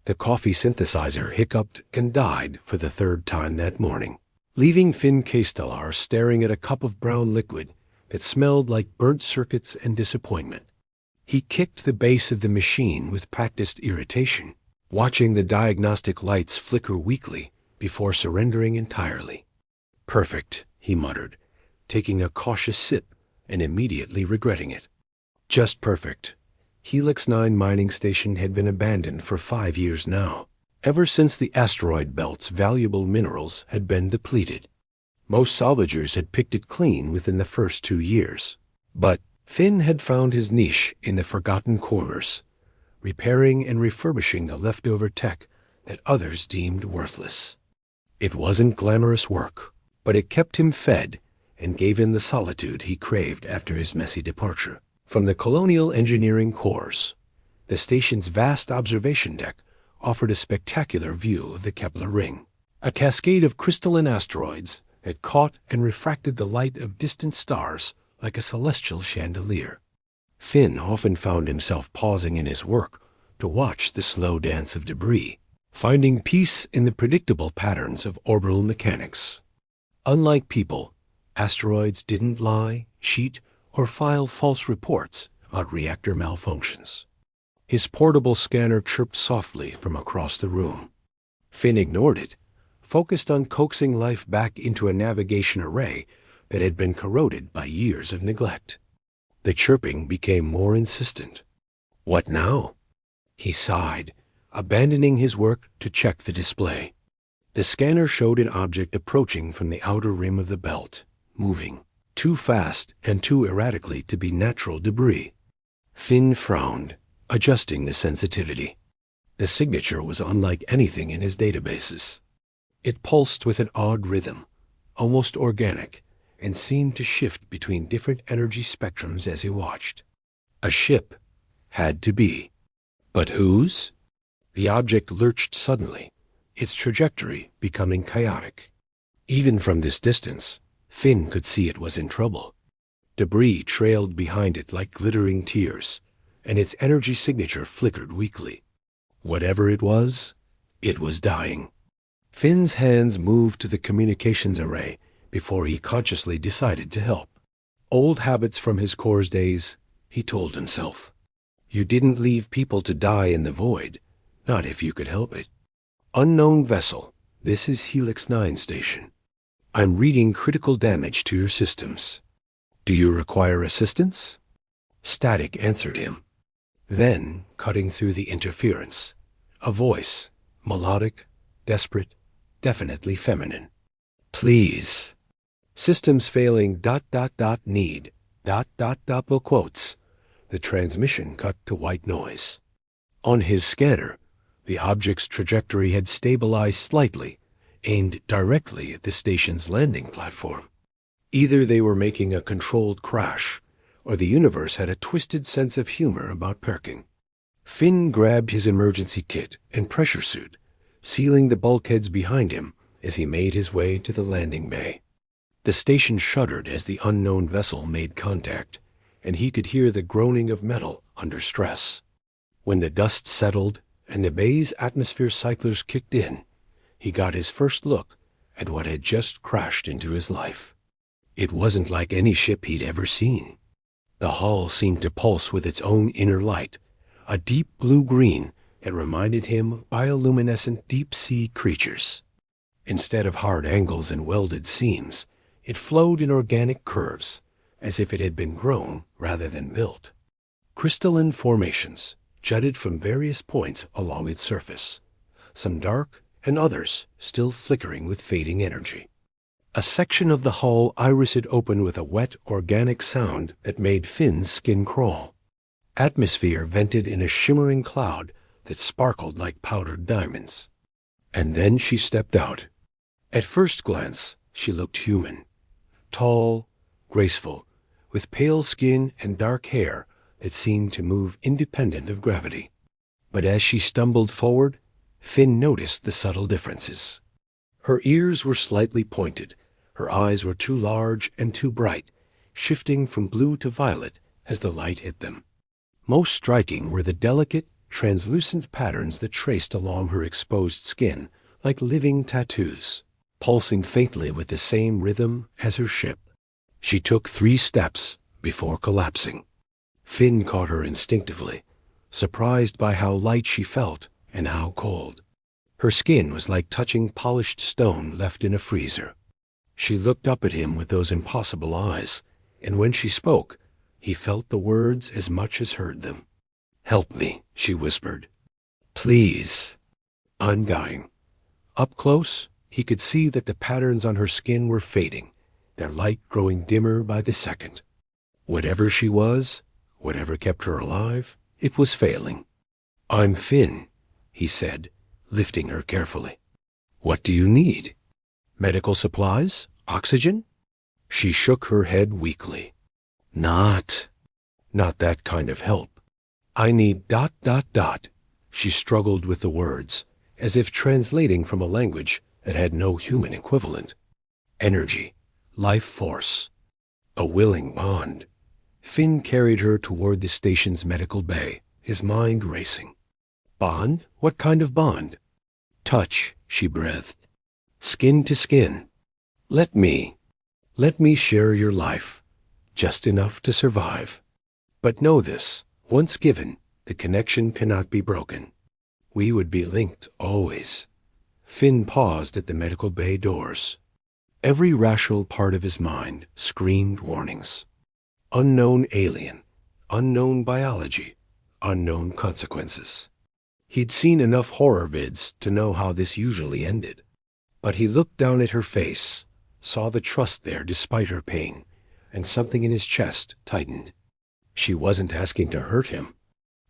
The coffee synthesizer hiccuped and died for the third time that morning, leaving Finn Castellar staring at a cup of brown liquid that smelled like burnt circuits and disappointment. He kicked the base of the machine with practiced irritation, watching the diagnostic lights flicker weakly before surrendering entirely. "Perfect," he muttered, taking a cautious sip and immediately regretting it. Just perfect. Helix 9 mining station had been abandoned for 5 years now, ever since the asteroid belt's valuable minerals had been depleted. Most salvagers had picked it clean within the first 2 years. But Finn had found his niche in the forgotten corners, repairing and refurbishing the leftover tech that others deemed worthless. It wasn't glamorous work, but it kept him fed and gave him the solitude he craved after his messy departure. From the Colonial Engineering Corps, the station's vast observation deck offered a spectacular view of the Kepler ring, a cascade of crystalline asteroids that caught and refracted the light of distant stars like a celestial chandelier. Finn often found himself pausing in his work to watch the slow dance of debris, finding peace in the predictable patterns of orbital mechanics. Unlike people, asteroids didn't lie, cheat, or file false reports about reactor malfunctions. His portable scanner chirped softly from across the room. Finn ignored it, focused on coaxing life back into a navigation array that had been corroded by years of neglect. The chirping became more insistent. "What now?" He sighed, abandoning his work to check the display. The scanner showed an object approaching from the outer rim of the belt, moving too fast and too erratically to be natural debris. Finn frowned, adjusting the sensitivity. The signature was unlike anything in his databases. It pulsed with an odd rhythm, almost organic, and seemed to shift between different energy spectrums as he watched. A ship had to be. But whose? The object lurched suddenly, its trajectory becoming chaotic. Even from this distance, Finn could see it was in trouble. Debris trailed behind it like glittering tears, and its energy signature flickered weakly. Whatever it was dying. Finn's hands moved to the communications array before he consciously decided to help. Old habits from his Corps days, he told himself. You didn't leave people to die in the void, not if you could help it. Unknown vessel, this is Helix 9 station. I'm reading critical damage to your systems. Do you require assistance? Static answered him. Then, cutting through the interference, a voice, melodic, desperate, definitely feminine. Please. Systems failing ... need ... double quotes. The transmission cut to white noise. On his scanner, the object's trajectory had stabilized slightly, aimed directly at the station's landing platform. Either they were making a controlled crash, or the universe had a twisted sense of humor about parking. Finn grabbed his emergency kit and pressure suit, sealing the bulkheads behind him as he made his way to the landing bay. The station shuddered as the unknown vessel made contact, and he could hear the groaning of metal under stress. When the dust settled and the bay's atmosphere cyclers kicked in, he got his first look at what had just crashed into his life. It wasn't like any ship he'd ever seen. The hull seemed to pulse with its own inner light, a deep blue-green that reminded him of bioluminescent deep-sea creatures. Instead of hard angles and welded seams, it flowed in organic curves, as if it had been grown rather than built. Crystalline formations jutted from various points along its surface, some dark and others still flickering with fading energy. A section of the hull irised open with a wet, organic sound that made Finn's skin crawl. Atmosphere vented in a shimmering cloud that sparkled like powdered diamonds. And then she stepped out. At first glance, she looked human. Tall, graceful, with pale skin and dark hair that seemed to move independent of gravity. But as she stumbled forward, Finn noticed the subtle differences. Her ears were slightly pointed, her eyes were too large and too bright, shifting from blue to violet as the light hit them. Most striking were the delicate, translucent patterns that traced along her exposed skin like living tattoos, pulsing faintly with the same rhythm as her ship. She took 3 steps before collapsing. Finn caught her instinctively, surprised by how light she felt and how cold. Her skin was like touching polished stone left in a freezer. She looked up at him with those impossible eyes, and when she spoke, he felt the words as much as heard them. "Help me," she whispered. "Please." Undying. Up close, he could see that the patterns on her skin were fading, their light growing dimmer by the second. Whatever she was, whatever kept her alive, it was failing. "I'm Finn," he said, lifting her carefully. "What do you need? Medical supplies? Oxygen?" She shook her head weakly. Not that kind of help. I need ... She struggled with the words, as if translating from a language that had no human equivalent. Energy, life force, a willing bond. Finn carried her toward the station's medical bay, his mind racing. Bond? What kind of bond? Touch, she breathed. Skin to skin. Let me share your life, just enough to survive. But know this, once given, the connection cannot be broken. We would be linked always. Finn paused at the medical bay doors. Every rational part of his mind screamed warnings. Unknown alien, unknown biology, unknown consequences. He'd seen enough horror vids to know how this usually ended. But he looked down at her face, saw the trust there despite her pain, and something in his chest tightened. She wasn't asking to hurt him.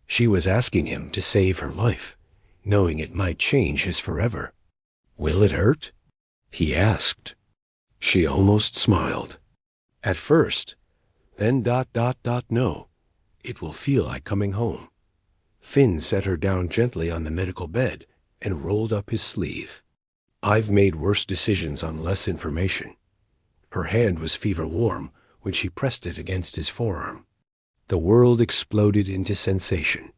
She was asking him to save her life, knowing it might change his forever. "Will it hurt?" he asked. She almost smiled. "At first, then ... no. It will feel like coming home." Finn set her down gently on the medical bed and rolled up his sleeve. "I've made worse decisions on less information." Her hand was fever warm when she pressed it against his forearm. The world exploded into sensation,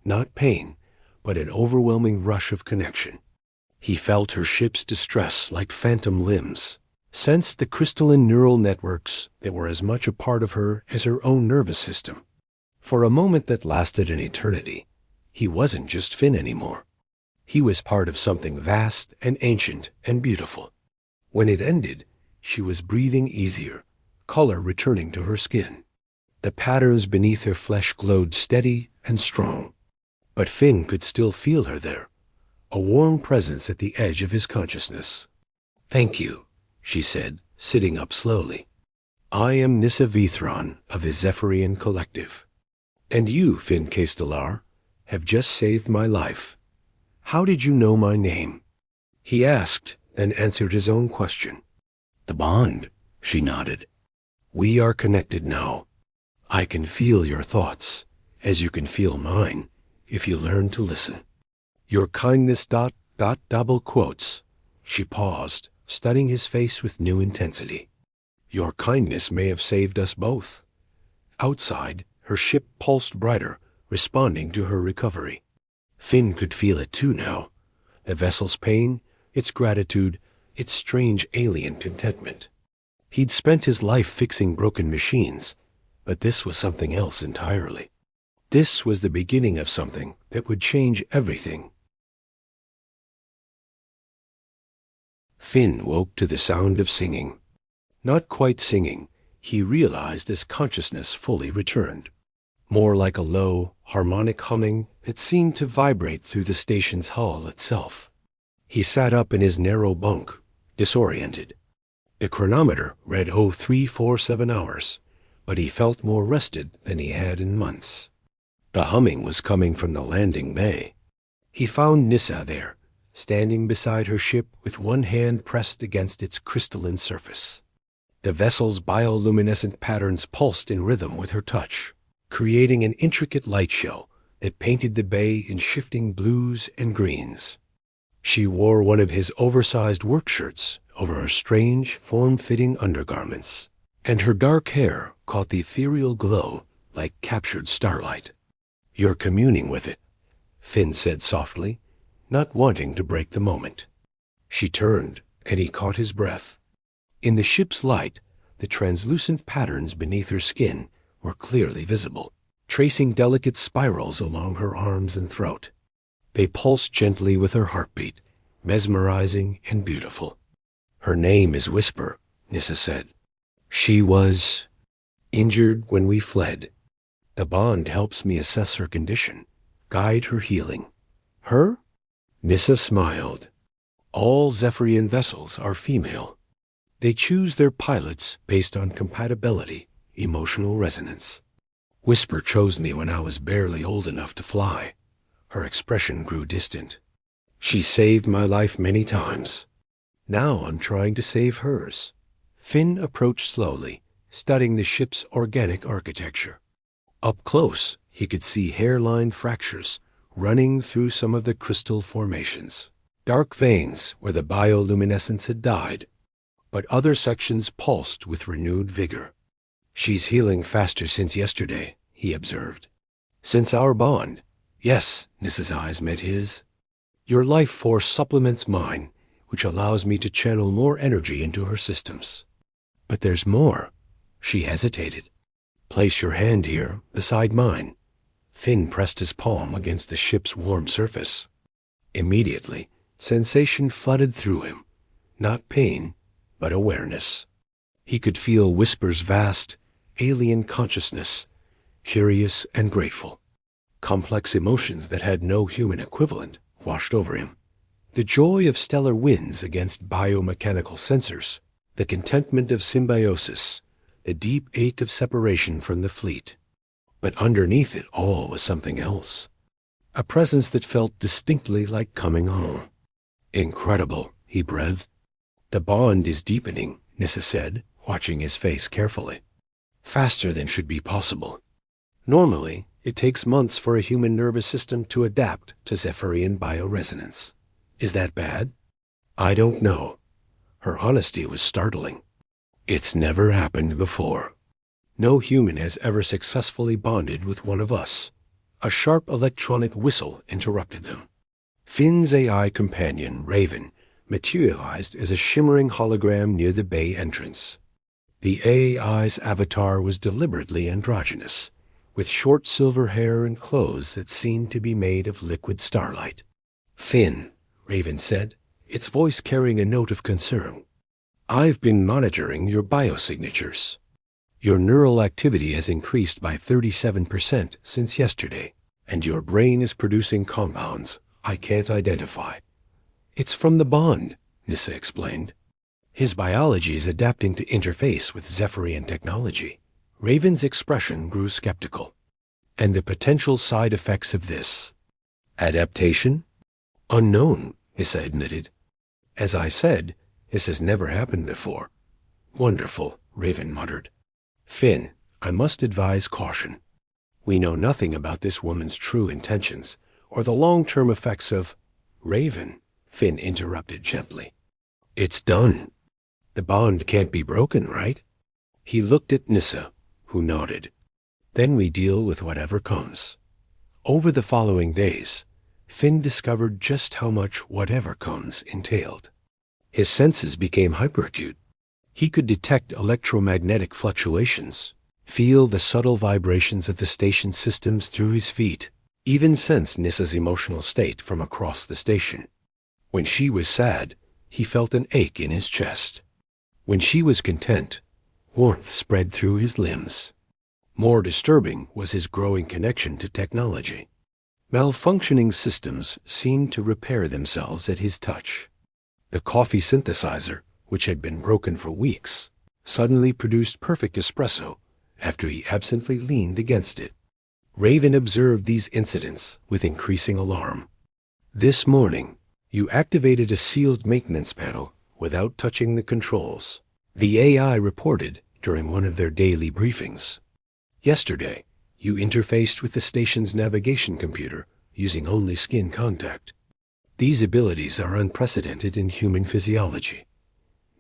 not pain, but an overwhelming rush of connection. He felt her ship's distress like phantom limbs, sensed the crystalline neural networks that were as much a part of her as her own nervous system. For a moment that lasted an eternity, he wasn't just Finn anymore. He was part of something vast and ancient and beautiful. When it ended, she was breathing easier, color returning to her skin. The patterns beneath her flesh glowed steady and strong. But Finn could still feel her there, a warm presence at the edge of his consciousness. "Thank you," she said, sitting up slowly. "I am Nissa Vithron of the Zephyrian Collective. And you, Finn Castellar, have just saved my life. How did you know my name?" He asked, then answered his own question. "The bond," she nodded. "We are connected now. I can feel your thoughts, as you can feel mine, if you learn to listen. Your kindness ... double quotes." She paused, studying his face with new intensity. "Your kindness may have saved us both." Outside, her ship pulsed brighter, responding to her recovery. Finn could feel it too now. The vessel's pain, its gratitude, its strange alien contentment. He'd spent his life fixing broken machines, but this was something else entirely. This was the beginning of something that would change everything. Finn woke to the sound of singing. Not quite singing, he realized as consciousness fully returned. More like a low, harmonic humming that seemed to vibrate through the station's hull itself. He sat up in his narrow bunk, disoriented. The chronometer read 0347 hours, but he felt more rested than he had in months. The humming was coming from the landing bay. He found Nissa there, standing beside her ship with one hand pressed against its crystalline surface. The vessel's bioluminescent patterns pulsed in rhythm with her touch, creating an intricate light show that painted the bay in shifting blues and greens. She wore one of his oversized work shirts over her strange, form-fitting undergarments, and her dark hair caught the ethereal glow like captured starlight. "You're communing with it," Finn said softly, not wanting to break the moment. She turned, and he caught his breath. In the ship's light, the translucent patterns beneath her skin were clearly visible, tracing delicate spirals along her arms and throat. They pulsed gently with her heartbeat, mesmerizing and beautiful. Her name is Whisper, Nyssa said. She was injured when we fled. The bond helps me assess her condition, guide her healing. Her? Nyssa smiled. All Zephyrian vessels are female. They choose their pilots based on compatibility, emotional resonance. Whisper chose me when I was barely old enough to fly. Her expression grew distant. She saved my life many times. Now I'm trying to save hers. Finn approached slowly, studying the ship's organic architecture. Up close, he could see hairline fractures running through some of the crystal formations. Dark veins where the bioluminescence had died, but other sections pulsed with renewed vigor. She's healing faster since yesterday, he observed. Since our bond. Yes, Nyssa's eyes met his. Your life force supplements mine, which allows me to channel more energy into her systems. But there's more. She hesitated. Place your hand here, beside mine. Finn pressed his palm against the ship's warm surface. Immediately, sensation flooded through him. Not pain, but awareness. He could feel Whisper's vast, alien consciousness, curious and grateful. Complex emotions that had no human equivalent washed over him. The joy of stellar winds against biomechanical sensors, the contentment of symbiosis, the deep ache of separation from the fleet. But underneath it all was something else. A presence that felt distinctly like coming home. Incredible, he breathed. The bond is deepening, Nyssa said, watching his face carefully. Faster than should be possible. Normally, it takes months for a human nervous system to adapt to Zephyrian bioresonance. Is that bad? I don't know. Her honesty was startling. It's never happened before. No human has ever successfully bonded with one of us. A sharp electronic whistle interrupted them. Finn's AI companion, Raven, materialized as a shimmering hologram near the bay entrance. The AI's avatar was deliberately androgynous, with short silver hair and clothes that seemed to be made of liquid starlight. Finn, Raven said, its voice carrying a note of concern. I've been monitoring your biosignatures. Your neural activity has increased by 37% since yesterday, and your brain is producing compounds I can't identify. It's from the bond, Nyssa explained. His biology is adapting to interface with Zephyrian technology. Raven's expression grew skeptical. And the potential side effects of this? Adaptation? Unknown, Nyssa admitted. As I said, this has never happened before. Wonderful, Raven muttered. Finn, I must advise caution. We know nothing about this woman's true intentions, or the long-term effects of... Raven, Finn interrupted gently. It's done. The bond can't be broken, right? He looked at Nyssa, who nodded. Then we deal with whatever comes. Over the following days, Finn discovered just how much whatever comes entailed. His senses became hyperacute. He could detect electromagnetic fluctuations, feel the subtle vibrations of the station systems through his feet, even sense Nyssa's emotional state from across the station. When she was sad, he felt an ache in his chest. When she was content, warmth spread through his limbs. More disturbing was his growing connection to technology. Malfunctioning systems seemed to repair themselves at his touch. The coffee synthesizer, which had been broken for weeks, suddenly produced perfect espresso after he absently leaned against it. Raven observed these incidents with increasing alarm. This morning, you activated a sealed maintenance panel without touching the controls, the AI reported during one of their daily briefings. Yesterday, you interfaced with the station's navigation computer using only skin contact. These abilities are unprecedented in human physiology.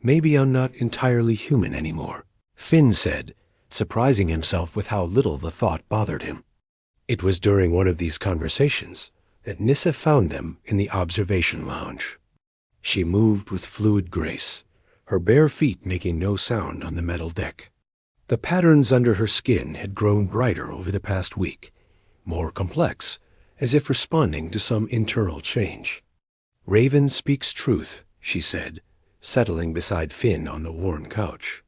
Maybe I'm not entirely human anymore, Finn said, surprising himself with how little the thought bothered him. It was during one of these conversations that Nissa found them in the observation lounge. She moved with fluid grace, her bare feet making no sound on the metal deck. The patterns under her skin had grown brighter over the past week, more complex, as if responding to some internal change. "Raven speaks truth," she said, settling beside Finn on the worn couch.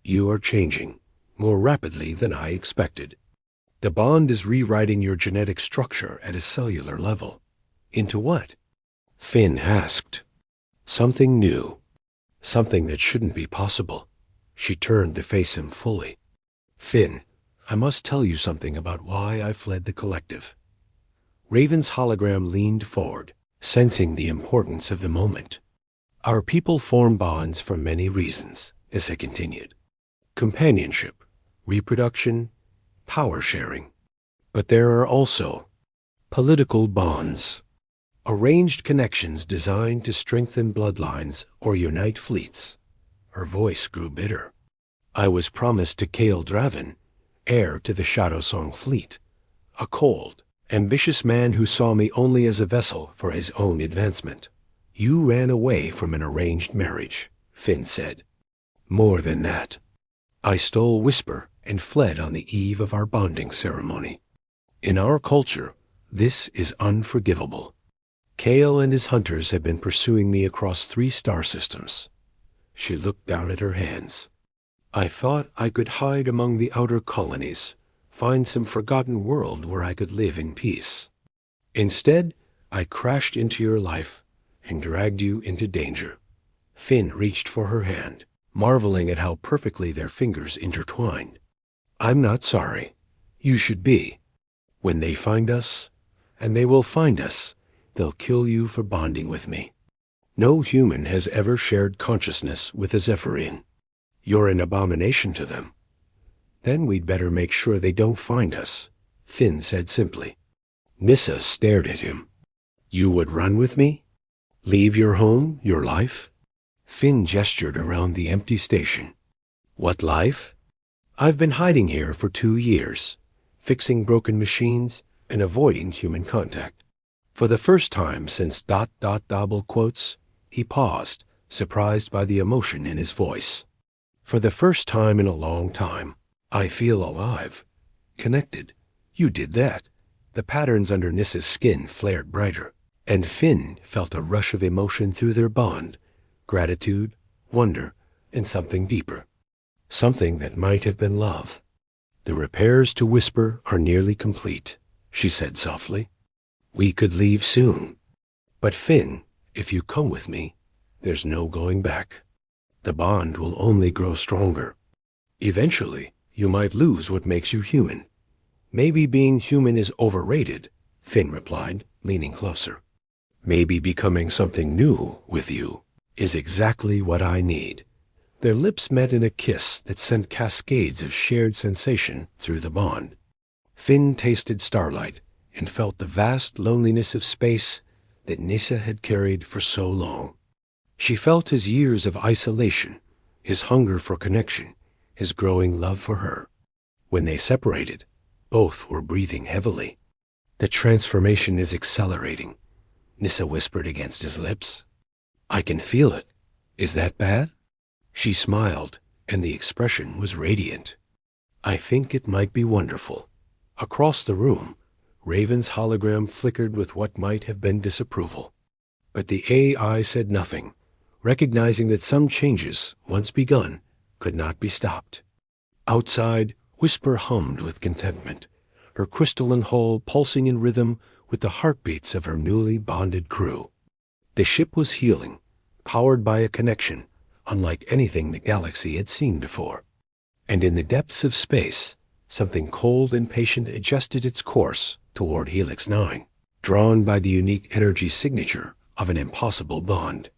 "You are changing, more rapidly than I expected. The bond is rewriting your genetic structure at a cellular level." "Into what?" Finn asked. "Something new. Something that shouldn't be possible." She turned to face him fully. "Finn, I must tell you something about why I fled the collective." Raven's hologram leaned forward, sensing the importance of the moment. "Our people form bonds for many reasons," Issa continued. "Companionship, reproduction, power sharing. But there are also political bonds. Arranged connections designed to strengthen bloodlines or unite fleets." Her voice grew bitter. "I was promised to Kael Draven, heir to the Shadowsong fleet, a cold, ambitious man who saw me only as a vessel for his own advancement." "You ran away from an arranged marriage," Finn said. "More than that. I stole Whisper and fled on the eve of our bonding ceremony. In our culture, this is unforgivable. Kael and his hunters have been pursuing me across 3 star systems." She looked down at her hands. "I thought I could hide among the outer colonies, find some forgotten world where I could live in peace. Instead, I crashed into your life and dragged you into danger." Finn reached for her hand, marveling at how perfectly their fingers intertwined. "I'm not sorry. You should be. When they find us, and they will find us, they'll kill you for bonding with me. No human has ever shared consciousness with a Zephyrian. You're an abomination to them." "Then we'd better make sure they don't find us," Finn said simply. Nissa stared at him. "You would run with me? Leave your home, your life?" Finn gestured around the empty station. "What life?" "I've been hiding here for 2 years, fixing broken machines and avoiding human contact. For the first time since ... double quotes." He paused, surprised by the emotion in his voice. "For the first time in a long time, I feel alive, connected." "You did that." The patterns under Nissa's skin flared brighter, and Finn felt a rush of emotion through their bond, gratitude, wonder, and something deeper. Something that might have been love. "The repairs to Whisper are nearly complete," she said softly. "We could leave soon. But Finn, if you come with me, there's no going back. The bond will only grow stronger. Eventually, you might lose what makes you human." "Maybe being human is overrated," Finn replied, leaning closer. "Maybe becoming something new with you is exactly what I need." Their lips met in a kiss that sent cascades of shared sensation through the bond. Finn tasted starlight and felt the vast loneliness of space that Nissa had carried for so long. She felt his years of isolation, his hunger for connection, his growing love for her. When they separated, both were breathing heavily. "The transformation is accelerating," Nissa whispered against his lips. "I can feel it. Is that bad?" She smiled, and the expression was radiant. "I think it might be wonderful." Across the room, Raven's hologram flickered with what might have been disapproval. But the AI said nothing, recognizing that some changes, once begun, could not be stopped. Outside, Whisper hummed with contentment, her crystalline hull pulsing in rhythm with the heartbeats of her newly bonded crew. The ship was healing, powered by a connection unlike anything the galaxy had seen before. And in the depths of space, something cold and patient adjusted its course toward Helix 9, drawn by the unique energy signature of an impossible bond.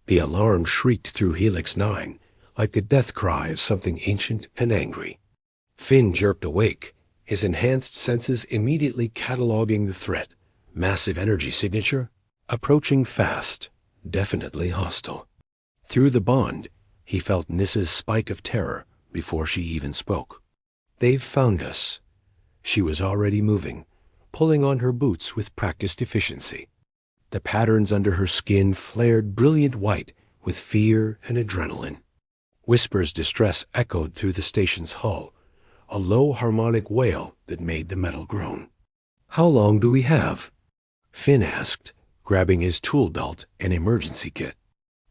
The alarm shrieked through Helix 9 like the death cry of something ancient and angry. Finn jerked awake, his enhanced senses immediately cataloging the threat. Massive energy signature, approaching fast, definitely hostile. Through the bond, he felt Nissa's spike of terror before she even spoke. "They've found us." She was already moving, pulling on her boots with practiced efficiency. The patterns under her skin flared brilliant white with fear and adrenaline. Whisper's distress echoed through the station's hull, a low harmonic wail that made the metal groan. "How long do we have?" Finn asked, grabbing his tool belt and emergency kit.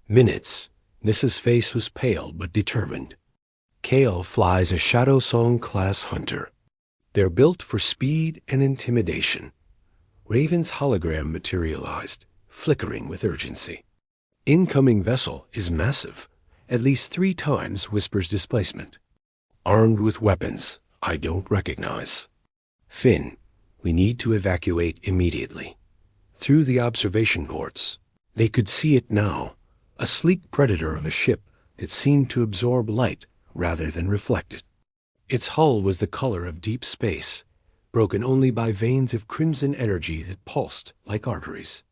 "Minutes." Nissa's face was pale but determined. Kale flies a Shadow Song-class hunter. They're built for speed and intimidation. Raven's hologram materialized, flickering with urgency. Incoming vessel is massive, at least 3 times Whisper's displacement. Armed with weapons I don't recognize. "Finn, we need to evacuate immediately." Through the observation ports, they could see it now, a sleek predator of a ship that seemed to absorb light rather than reflect it. Its hull was the color of deep space, broken only by veins of crimson energy that pulsed like arteries.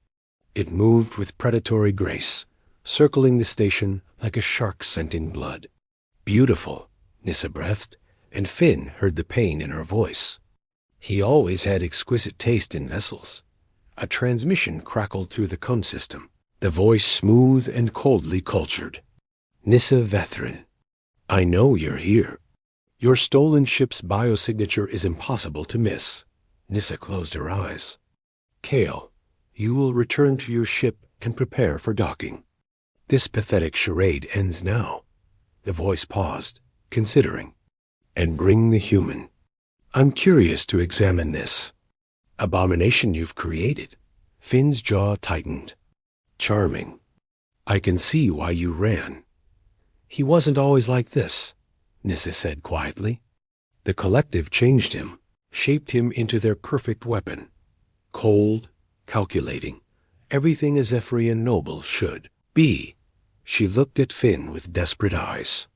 It moved with predatory grace, circling the station like a shark scenting blood. "Beautiful," Nissa breathed, and Finn heard the pain in her voice. He always had exquisite taste in vessels. A transmission crackled through the cum system, the voice smooth and coldly cultured. "Nissa Vethrin, I know you're here. Your stolen ship's biosignature is impossible to miss." Nissa closed her eyes. "Kale, you will return to your ship and prepare for docking. This pathetic charade ends now." The voice paused, considering. "And bring the human. I'm curious to examine this abomination you've created." Finn's jaw tightened. "Charming. I can see why you ran." "He wasn't always like this," Nissa said quietly. "The collective changed him, shaped him into their perfect weapon. Cold, calculating, everything a Zephyrian noble should be." She looked at Finn with desperate eyes.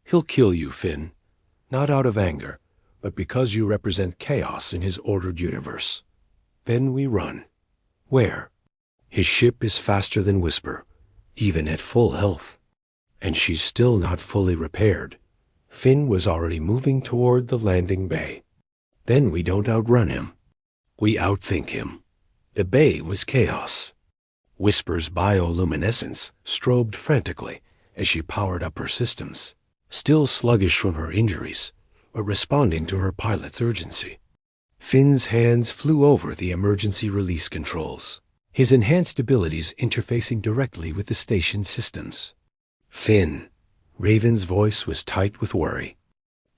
"He'll kill you, Finn, not out of anger, but because you represent chaos in his ordered universe. Then we run." "Where?" "His ship is faster than Whisper, even at full health. And she's still not fully repaired." Finn was already moving toward the landing bay. "Then we don't outrun him. We outthink him." The bay was chaos. Whisper's bioluminescence strobed frantically as she powered up her systems, still sluggish from her injuries, but responding to her pilot's urgency. Finn's hands flew over the emergency release controls, his enhanced abilities interfacing directly with the station's systems. "Finn," Raven's voice was tight with worry.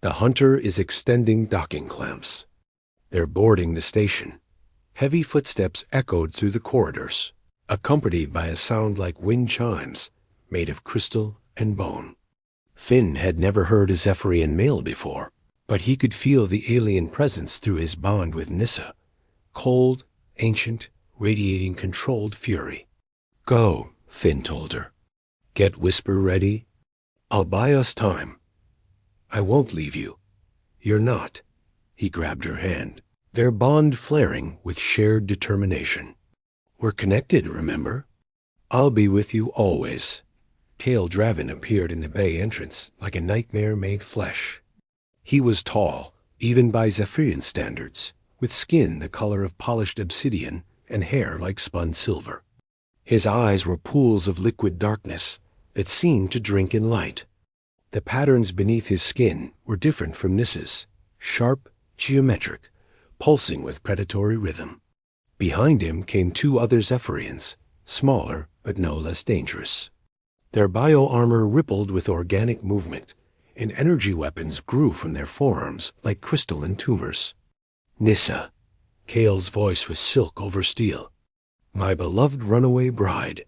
"The hunter is extending docking clamps. They're boarding the station." Heavy footsteps echoed through the corridors, accompanied by a sound like wind chimes, made of crystal and bone. Finn had never heard a Zephyrian male before, but he could feel the alien presence through his bond with Nissa. Cold, ancient, radiating controlled fury. "Go," Finn told her. "Get Whisper ready. I'll buy us time. I won't leave you. You're not." He grabbed her hand, their bond flaring with shared determination. "We're connected, remember? I'll be with you always." Kale Draven appeared in the bay entrance like a nightmare made flesh. He was tall, even by Zephyrian standards, with skin the color of polished obsidian and hair like spun silver. His eyes were pools of liquid darkness that seemed to drink in light. The patterns beneath his skin were different from Nissa's, sharp, geometric, pulsing with predatory rhythm. Behind him came 2 other Zephyrians, smaller but no less dangerous. Their bio-armor rippled with organic movement, and energy weapons grew from their forearms like crystalline tumors. "Nissa," Kale's voice was silk over steel. "My beloved runaway bride.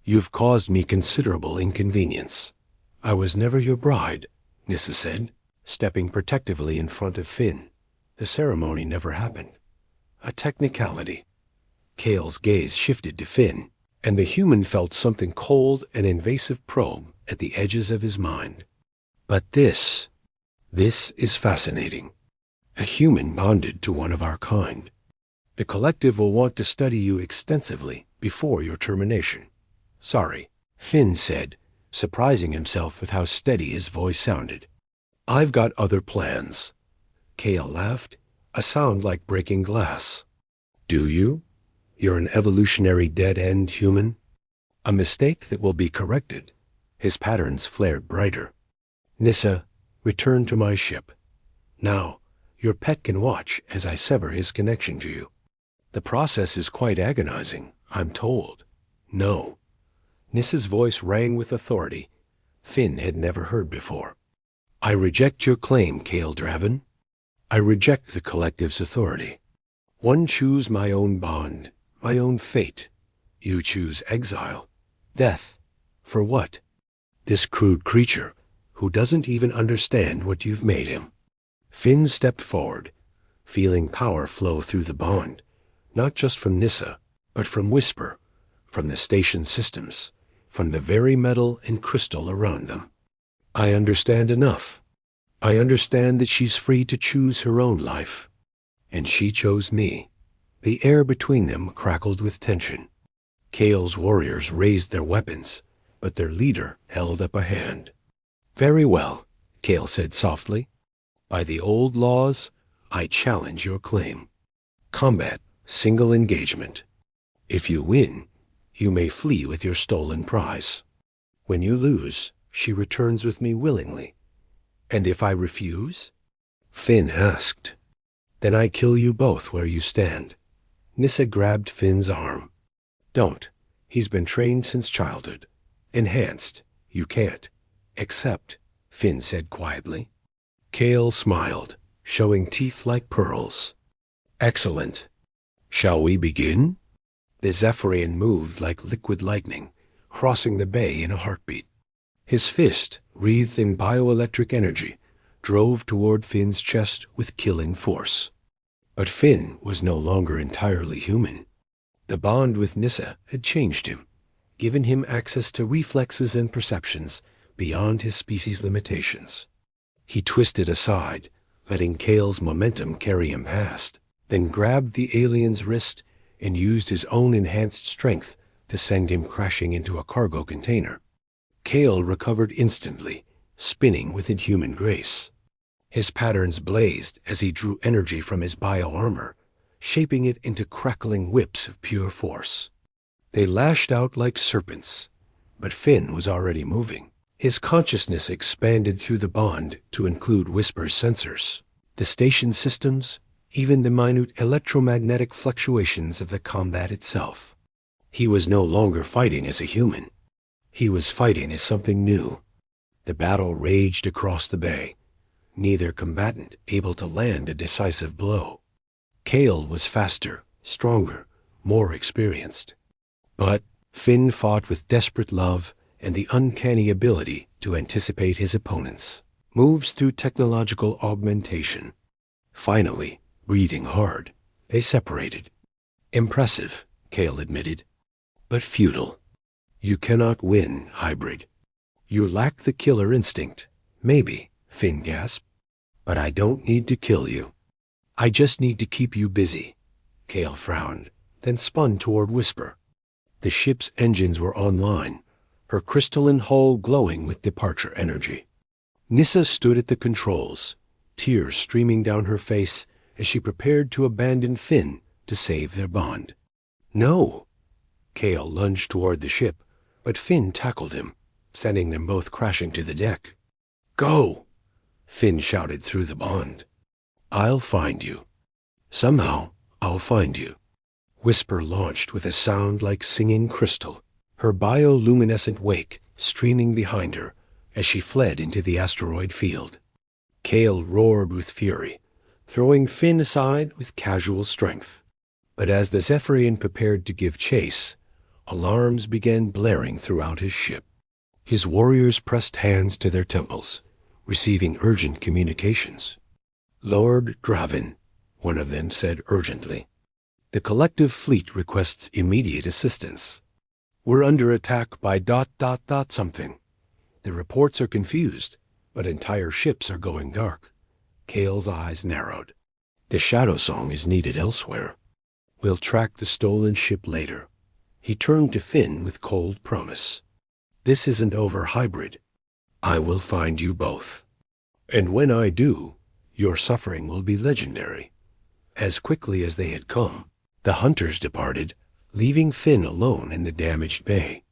You've caused me considerable inconvenience." "I was never your bride," Nissa said, stepping protectively in front of Finn. "The ceremony never happened. A technicality." Kale's gaze shifted to Finn, and the human felt something cold and invasive probe at the edges of his mind. "But this is fascinating. A human bonded to one of our kind. The collective will want to study you extensively before your termination." "Sorry," Finn said, surprising himself with how steady his voice sounded. "I've got other plans." Kale laughed, a sound like breaking glass. Do you? You're an evolutionary dead-end human? A mistake that will be corrected. His patterns flared brighter. Nissa, return to my ship. Now, your pet can watch as I sever his connection to you. The process is quite agonizing, I'm told. No. Nissa's voice rang with authority Finn had never heard before. I reject your claim, Kale Draven. I reject the collective's authority. One choose my own bond, my own fate. You choose exile. Death. For what? This crude creature, who doesn't even understand what you've made him. Finn stepped forward, feeling power flow through the bond, not just from Nissa, but from Whisper, from the station systems, from the very metal and crystal around them. I understand enough. I understand that she's free to choose her own life. And she chose me. The air between them crackled with tension. Kale's warriors raised their weapons, but their leader held up a hand. Very well, Kale said softly. By the old laws, I challenge your claim. Combat, single engagement. If you win, you may flee with your stolen prize. When you lose, she returns with me willingly. And if I refuse? Finn asked. Then I kill you both where you stand. Nissa grabbed Finn's arm. Don't. He's been trained since childhood. Enhanced. You can't. Except, Finn said quietly. Kale smiled, showing teeth like pearls. Excellent. Shall we begin? The Zephyrian moved like liquid lightning, crossing the bay in a heartbeat. His fist, wreathed in bioelectric energy, drove toward Finn's chest with killing force. But Finn was no longer entirely human. The bond with Nissa had changed him, given him access to reflexes and perceptions beyond his species' limitations. He twisted aside, letting Kale's momentum carry him past, then grabbed the alien's wrist and used his own enhanced strength to send him crashing into a cargo container. Kale recovered instantly, spinning with inhuman grace. His patterns blazed as he drew energy from his bioarmor, shaping it into crackling whips of pure force. They lashed out like serpents, but Finn was already moving. His consciousness expanded through the bond to include Whisper's sensors, the station systems, even the minute electromagnetic fluctuations of the combat itself. He was no longer fighting as a human. He was fighting as something new. The battle raged across the bay, neither combatant able to land a decisive blow. Kale was faster, stronger, more experienced. But Finn fought with desperate love and the uncanny ability to anticipate his opponents, moves through technological augmentation. Finally, breathing hard, they separated. Impressive, Kale admitted, but futile. You cannot win, hybrid. You lack the killer instinct. Maybe, Finn gasped. But I don't need to kill you. I just need to keep you busy. Kale frowned, then spun toward Whisper. The ship's engines were online, her crystalline hull glowing with departure energy. Nissa stood at the controls, tears streaming down her face as she prepared to abandon Finn to save their bond. No! Kale lunged toward the ship, but Finn tackled him, sending them both crashing to the deck. Go! Finn shouted through the bond. I'll find you. Somehow, I'll find you. Whisper launched with a sound like singing crystal, her bioluminescent wake streaming behind her as she fled into the asteroid field. Kale roared with fury, throwing Finn aside with casual strength. But as the Zephyrian prepared to give chase, alarms began blaring throughout his ship. His warriors pressed hands to their temples, receiving urgent communications. Lord Draven, one of them said urgently. The collective fleet requests immediate assistance. We're under attack by ... something. The reports are confused, but entire ships are going dark. Kale's eyes narrowed. The Shadow Song is needed elsewhere. We'll track the stolen ship later. He turned to Finn with cold promise. This isn't over, hybrid. I will find you both. And when I do, your suffering will be legendary. As quickly as they had come, the hunters departed, leaving Finn alone in the damaged bay.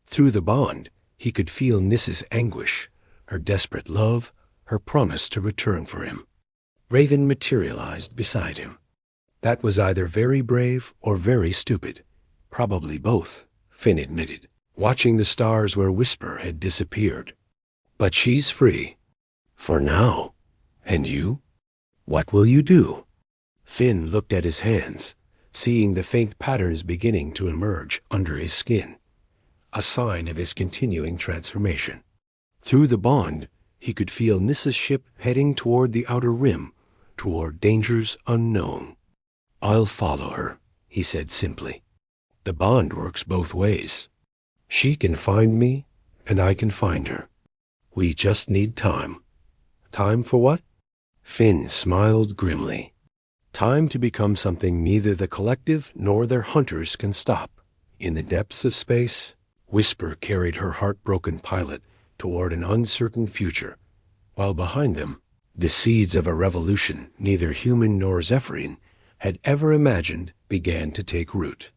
Through the bond, he could feel Nissa's anguish, her desperate love, her promise to return for him. Raven materialized beside him. That was either very brave or very stupid. Probably both, Finn admitted, watching the stars where Whisper had disappeared. But she's free. For now. And you? What will you do? Finn looked at his hands, seeing the faint patterns beginning to emerge under his skin, a sign of his continuing transformation. Through the bond, he could feel Nissa's ship heading toward the outer rim, toward dangers unknown. I'll follow her, he said simply. The bond works both ways. She can find me, and I can find her. We just need time. Time for what? Finn smiled grimly. Time to become something neither the collective nor their hunters can stop. In the depths of space, Whisper carried her heartbroken pilot toward an uncertain future, while behind them, the seeds of a revolution neither human nor Zephyrian had ever imagined began to take root.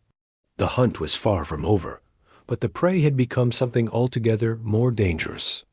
The hunt was far from over, but the prey had become something altogether more dangerous.